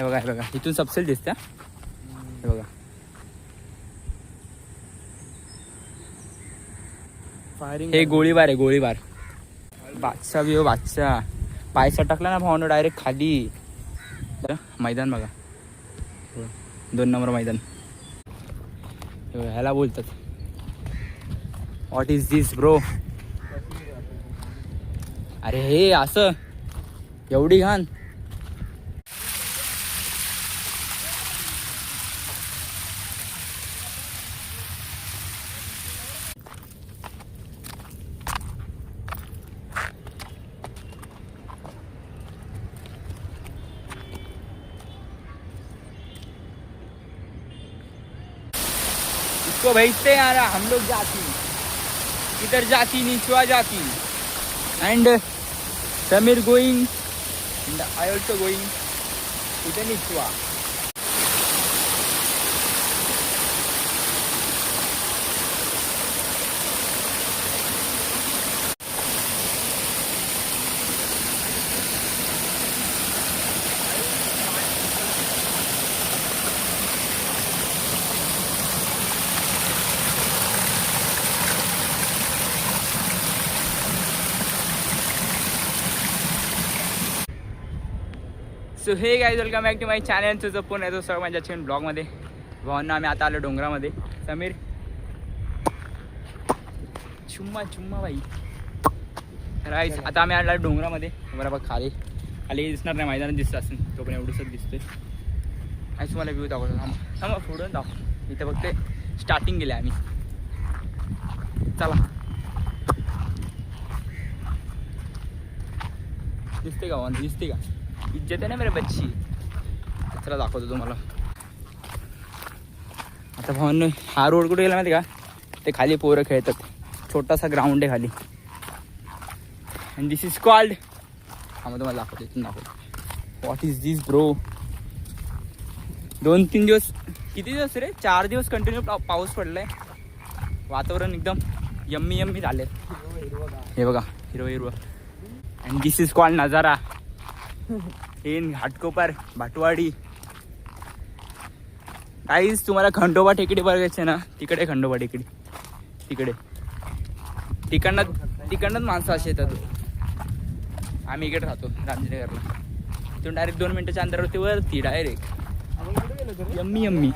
हे बघा, हे बघा, इथून सबसेल दिसतं. हे बघा, फायरिंग. हे गोळीबार आहे, गोळीबार. बादशाह बी हो, बादशाह. पाय सटकला ना भावानं डायरेक्ट खाली. मैदान बघा, 2 नंबर मैदान. ह्याला बोलतात व्हॉट इज दिस ब्रो. अरे हे असं एवढी घाण. इसको भेजते यार, हम लोग जाती इधर, जाती निचवा जाती. And Sameer going and I also going to the Nichwa. So hey guys, welcome back to my channel. तुझं पुन्हा येतो सर माझ्या छान ब्लॉगमध्ये. भावांना आम्ही आता आलो डोंगरामध्ये. समीर चुम्मा चुम्मा बाई. राईस आता आम्ही आलो डोंगरामध्ये. बरोबर खाली खाली दिसणार नाही, मैदानात दिसत असेल तो पण एवढंच दिसतोय. आणि तुम्हाला व्ह्यू दाखवतो. थांबा पुढून दाखव. इथं फक्त स्टार्टिंग गेले आम्ही. चला, दिसते का वाहन, दिसते का? इज्जत आहे ना मेरे बच्ची. चला दाखवतो तुम्हाला. आता भावांनो हा रोड कुठे गेला माहिती का? ते खाली पोरं खेळतात. छोटासा ग्राउंड आहे खाली. अँड दिस इज कॉल्ड, हा मग तुम्हाला दाखवतो, इथून दाखवतो. What is this bro. 2-3 दिवस, किती दिवस रे, 4 दिवस कंटिन्यू पाऊस पडलाय. वातावरण एकदम यम्मी यम्मी झाले. हे बघा, हिरवं हिरवं. अँड दिस इज कॉल्ड नजारा इन घाटकोपर भाटवाडी. काहीच तुम्हाला खंडोबा टेकडी बघायचे ना, तिकडे खंडोबा टेकडी. तिकडनंच माणसं अशी येतात. आम्ही इकडे राहतो रामजीनगरला. तिथून डायरेक्ट 2 मिनिटाच्या अंतरावरती वरती डायरेक्ट यम्मी यम्मी.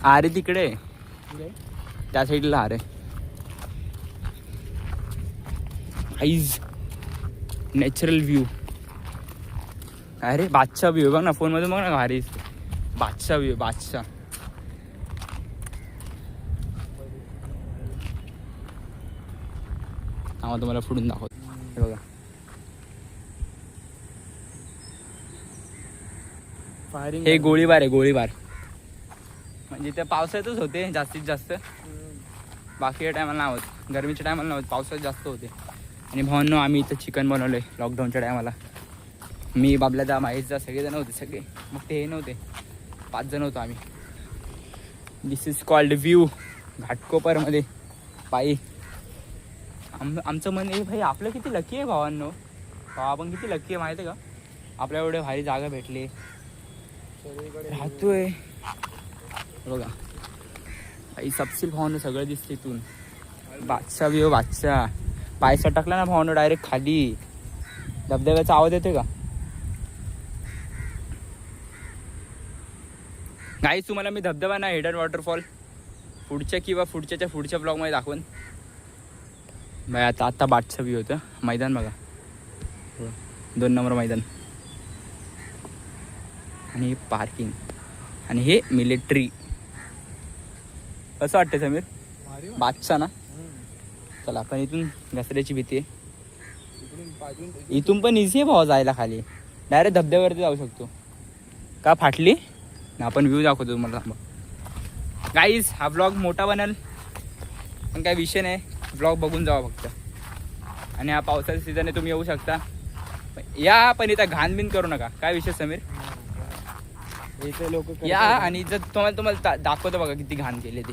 आरे तिकडे त्या साईडला आरे. Eyes natural view. अरे बादशाह व्ह्यू बघ ना, फोनमध्ये बघ ना भारी. बादशाह व्ह्यू, बादशाह. हा तुम्हाला पुढून दाखवतो. हे बघा, फायरिंग. हे गोळीबार आहे, गोळीबार. म्हणजे त्या पावसाळ्यातच होते जास्तीत जास्त. बाकीच्या टायमाला नाही होत, गरमीच्या टायमाला नाही होत, पावसाळ्यात जास्त होते. आणि भावांनो आम्ही इथं चिकन बनवलं आहे लॉकडाऊनच्या टायमाला. मी बाबल्यादा माहीतचा सगळेजण होते, सगळे मग ते हे नव्हते, 5 जण होतो आम्ही. दिस इज कॉल्ड व्ह्यू घाटकोपरमध्ये पायी. आमचं मन आहे भाई, आपलं किती लकी आहे भावांनो. आपण किती लकी आहे माहिती आहे का? आपल्या एवढे भारी जागा भेटली, राहतोय. बघा काही सबसिल भावांनो सगळं दिसते इथून. बादशाह व्ह्यू, बादशाह. पाय सटकला ना भावांनो डायरेक्ट खाली. धबधब्याचा आवाज येतोय का? गाईस तुम्हाला मी धबधबा ना, हिडन वॉटरफॉल पुढच्या ब्लॉगमध्ये दाखवून. बाय आता बादशाह व्ह्यू होतं. मैदान बघा, 2 नंबर मैदान. आणि पार्किंग. आणि हे मिलिटरी. कसं वाटतं समीर? बादशाह ना. चला आपण इथून घसऱ्याची भीती आहे. इथून पण इझी आहे भावा जायला खाली. डायरेक्ट धबधब्यावरती जाऊ शकतो. का फाटली ना? आपण व्ह्यू दाखवतो तुम्हाला. थांबा गाईज, हा ब्लॉग मोठा बनेल पण काय विषय नाही, ब्लॉग बघून जावा फक्त. आणि हा पावसाचा सीझन आहे, तुम्ही येऊ शकता या, पण इथं घाण बिन करू नका. काय विषय समीर? लोक या. आणि जर तुम्हाला दाखवतो बघा किती घाण केले ते.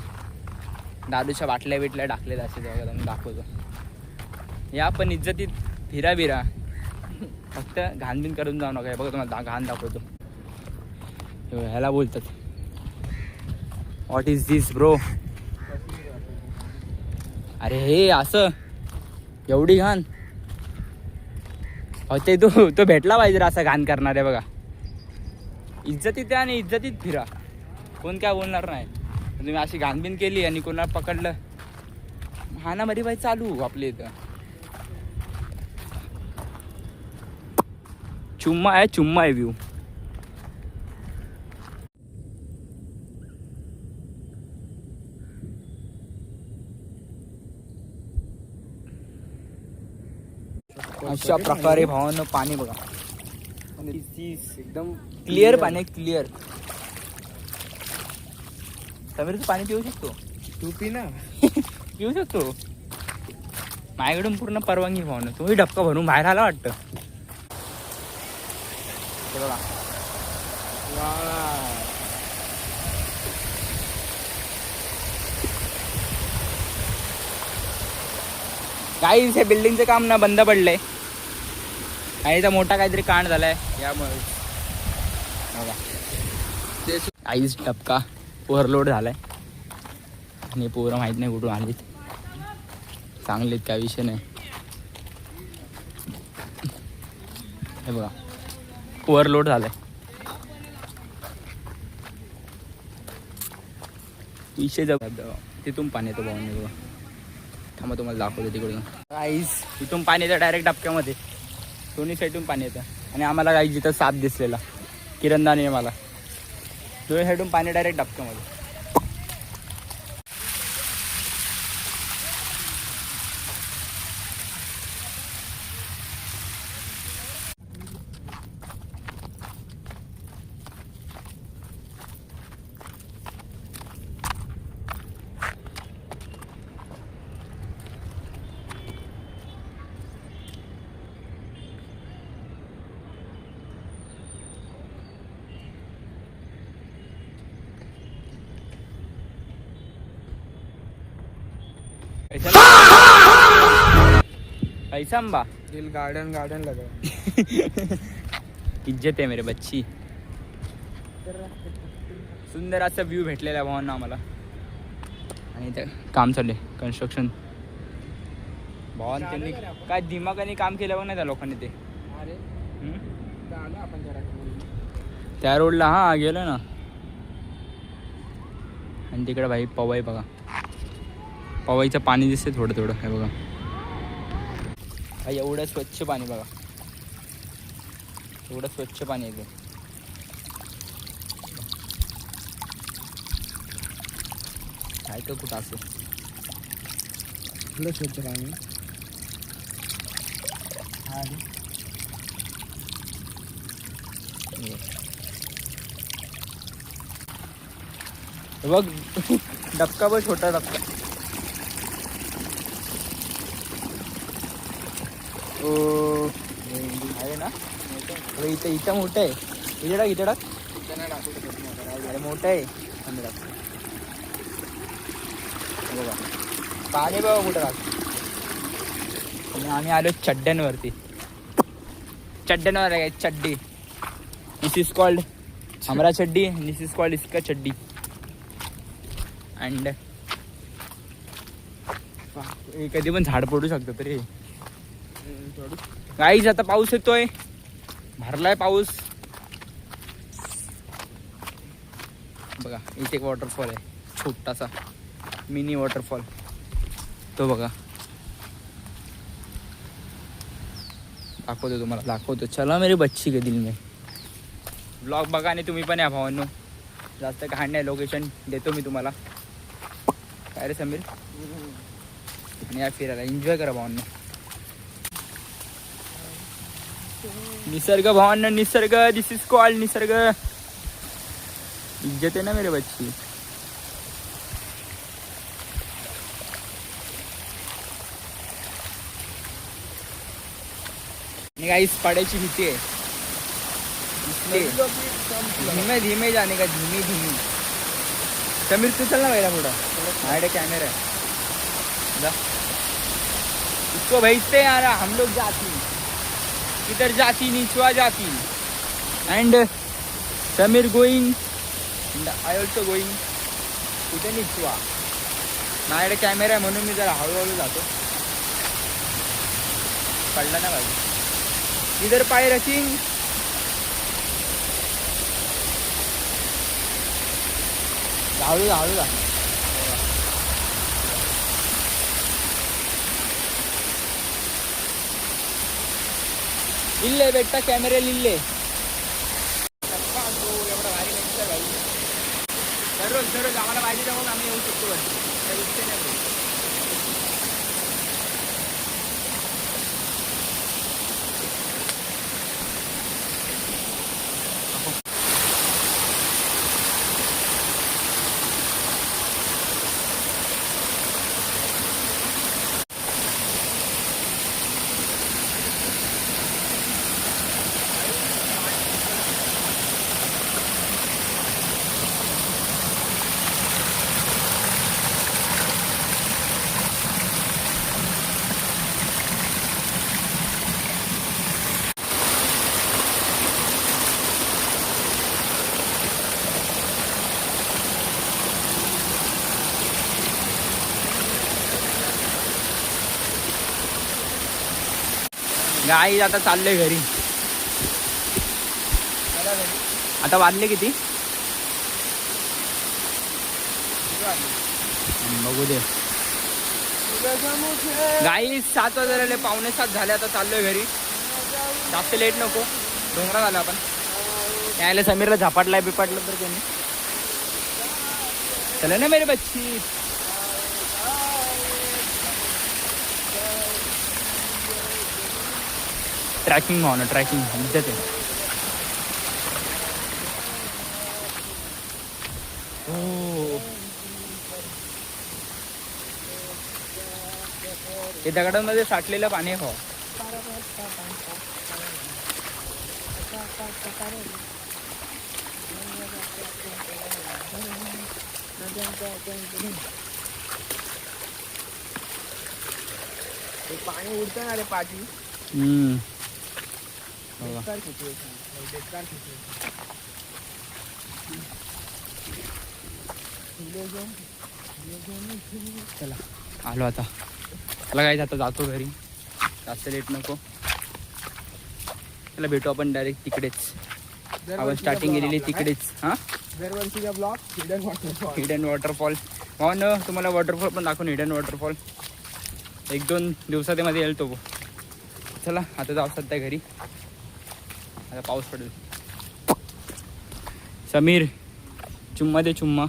दारूच्या बाटल्या टाकलेल्या असे तुम्ही दाखवतो. या पण इज्जतीत फिरा बिरा, फक्त घाण बिन करून जाऊ नका. बघा तुम्हाला घाण दाखवतो. ह्याला बोलतात. What is this bro? अरे हे असं एवढी घाण. ते तो भेटला पाहिजे असं घाण करणार आहे बघा. इज्जतीत द्या आणि इज्जतीत फिरा, कोण काय बोलणार नाही. तुम्ही अशी घाणबीन केली आणि कोणाला पकडलं, हाणामारी बाई चालू आपल्या इथं. चुम्मा आहे व्ह्यू. अशा प्रकारे भावानं पाणी बघा, एकदम क्लिअर पाणी, क्लिअर. समीर तू पाणी पिऊ शकतो, तू पी ना. पिऊ शकतो. माझ्याकडून पूर्ण परवानगी भावनं. तुम्ही डबका भरून बाहेर आला वाटतं. हे बघा काहीच हे बिल्डिंगचं काम ना बंद पडलंय. आणि इथं मोठा काहीतरी कांड झालाय यामुळे. बघा काहीच टपका ओव्हरलोड झालाय आणि पोरं माहित नाही कुठून आलीत. चांगलेत, काय विषय नाही. हे बघा ओव्हरलोड झालाय. विषय तिथून पाणी येतं भाऊने बघा. थांबा तुम्हाला दाखवतो तिकडून. काहीच इथून पाणी येतं डायरेक्ट डबक्यामध्ये. दोन्ही साईडून पाणी येतं. आणि आम्हाला काही जिथं साप दिसलेला किरणदाने मला, दोन्ही साईडून पाणी डायरेक्ट डबक्यामध्ये. ऐसा अंबा दिल गार्डन लगा. इज्जत आहे मेरे बच्ची. सुंदर असा व्ह्यू भेटलेला आहे भावांना आम्हाला. आणि इथं काम चाललंय, कन्स्ट्रक्शन. भावान त्यांनी काय दिमागाने काम केलं बघ नाही त्या लोकांनी ते. त्या रोडला हा गेलो ना. आणि तिकडे भाई पवई बघा, पवईचं पाणी दिसते थोडं थोडं. हे बघा एवढं स्वच्छ पाणी बघा, एवढं स्वच्छ पाणी येतं. काय तर कुठं असं स्वच्छ पाणी. बघ डबका बघ, छोटा डबका. आहे ना इथं, इथं मोठं आहे. इथे टाक, इथे टाक. अरे मोठं आहे. बघा पाणी बघा कुठं टाक. आणि आम्ही आलो चड्ड्यांवरती. चड्ड्यांवर आहे चड्डी. दिस इज कॉल्ड हमारा चड्डी, दिस इज कॉल्ड इसका चड्डी. अँड कधी पण झाड पडू शकतं तरी. काहीच आता पाऊस येतोय, भरलाय पाऊस. बघा इथे एक वॉटरफॉल आहे, छोटासा मिनी वॉटरफॉल. तो बघा दाखवतो तुम्हाला, दाखवतो. चला मेरी बच्ची के दिल में. ब्लॉग बघा आणि तुम्ही पण या भावांनो. जास्त घाण नाही, लोकेशन देतो मी तुम्हाला. काय रे समीर. आणि या फिरायला एन्जॉय करा भावांनो. निसर्ग भावांनो, निसर्ग. दिस इज कॉल्ड निसर्ग. इज्जत आहे ना मेरे बच्ची. आणि काहीच पडायची भीती आहे. धीमे धीमे जाने का, धीमी धीमी. समीर तू चल ना मेरा पुढं, माझ्याकडे कॅमेरा है. इसको भेजते यार, हम लोग जाती इधर, जाती नीचवा जाती. And Sameer going I also going. कुठे निघवा माझ्याकडे कॅमेरा आहे म्हणून मी जरा हळूहळू जातो. पडला ना पाहिजे इधर पाय रचिंग. हळू हळू जा. इल्ले बेटा कॅमेरा लिहिले एवढा भारी नाही भाई. दररोज दररोज आम्हाला पाहिजे तेव्हा आम्ही येऊ शकतो वरती. काही विषय नाही bro. गाई आता चाललोय घरी. आता वाजले किती बघू दे. गाई 7 वाजले 6:45 झाले. आता चाललोय घरी. जास्त लेट नको. डोंगरा झाला आपण यायला. समीरला झपाटलाय बिपाटलं तर त्यांनी चला ना मेरे बच्ची. ट्रॅकिंग भावना ट्रॅकिंग इज्जत आहे. हो हे दगडांमध्ये साठलेलं पाणी आहे भाऊ. पाणी उडतं ना रे पाठी. चला आलो आता. चला काय आता जातो घरी. जास्त लेट नको. चला भेटू आपण डायरेक्ट तिकडेच. आपण स्टार्टिंग केलेली तिकडेच. हा दरवर्षीचा blog hidden waterfall. Hidden waterfall म्हणून तुम्हाला वॉटरफॉल पण दाखवून. हिडन वॉटरफॉल 1-2 दिवसामध्ये येईल तो. चला आता जाऊ सध्या घरी. आता पाऊस पडेल. समीर चुम्मा दे चुम्मा.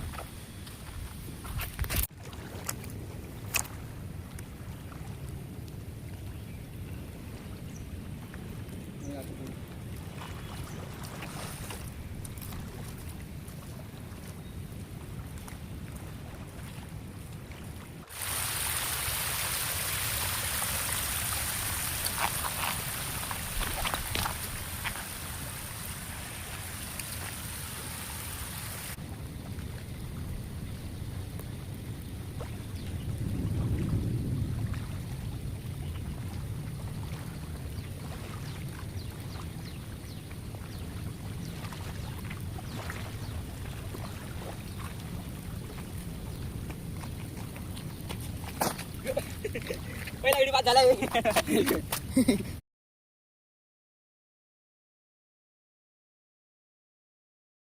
पहिला व्हिडिओ पास झाला.